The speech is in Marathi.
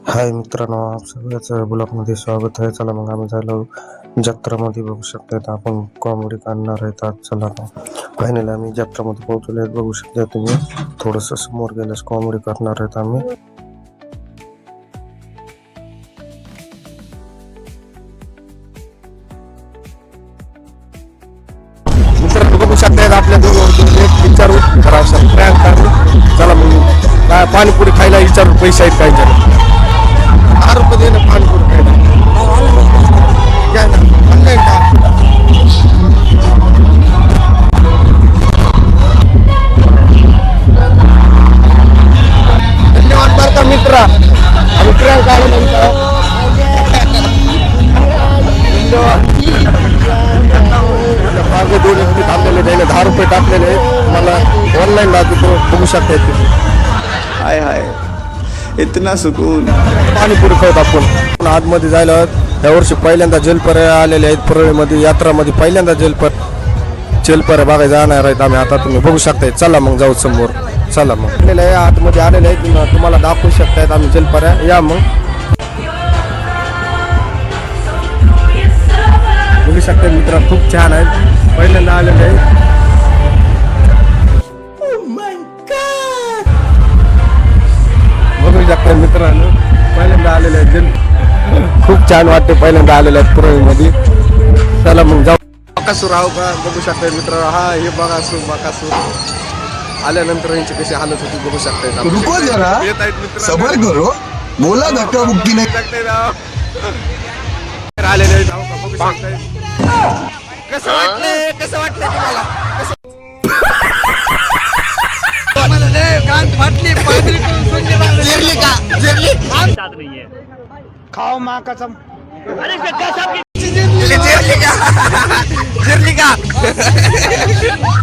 हाय मित्रांनो, आप सगळ्याचं ब्लॉगमध्ये स्वागत आहे. चला मग आम्ही झालो जत्रामध्ये. बघू शकता आपण कॉमेडी काढणार आहेत आज. चला मग फायनली आम्ही जत्रामध्ये पोहोचलो आहेत. बघू शकता तुम्ही, थोडंसं समोर गेल्यास कॉमेडी करणार आहेत आम्ही. मित्रांनो बघू शकता आपल्या विचारू खरा चला मग काय पाणीपुरी खायला विचारू, पैसे आहेत काय जरा 10 रुपये दे ना पाणीपुरी खायला. घ्या ना ऑनलाईन का. धन्यवाद बरं का मित्रा. आम्ही प्रियांका मागे 2 व्यक्ती टाकलेले त्याने 10 रुपये टाकलेले आहेत. मला ऑनलाईन लागतो, बघू शकता तुम्ही. हाय हाय इतना सुकून. पाणीपुरी खात आपण आतमध्ये जायला. यावर्षी पहिल्यांदा जलपर्या आलेले आहेत. परळीमध्ये यात्रामध्ये पहिल्यांदा जलपर्या बघायला जाणार आहेत आम्ही. आता तुम्ही बघू शकताय. चला मग जाऊ समोर. चला मग आलेले आहे, आतमध्ये आलेले आहेत. तुम्हाला दाखवू शकतायत आम्ही जलपर्या. या मग बघू शकता मित्र, खूप छान आहेत. पहिल्यांदा आलेले आहेत. बघू शकता मित्रांनो, पहिल्यांदा आलेले आहेत. खूप छान वाटते पहिल्यांदा आलेले आहेत परळीमध्ये. चला मग जाऊ. बकासूर आहो का, बघू शकता मित्र. हा हे बकासूर आल्यानंतर यांची कशी हालत होती बघू शकता. रुको जरा, सबर करो, बोला धक्का बुक्की नाही. आलेले आहेत बघू शकता. कसं वाटलं तुम्हाला? खाओ माँ कसम. जिरली का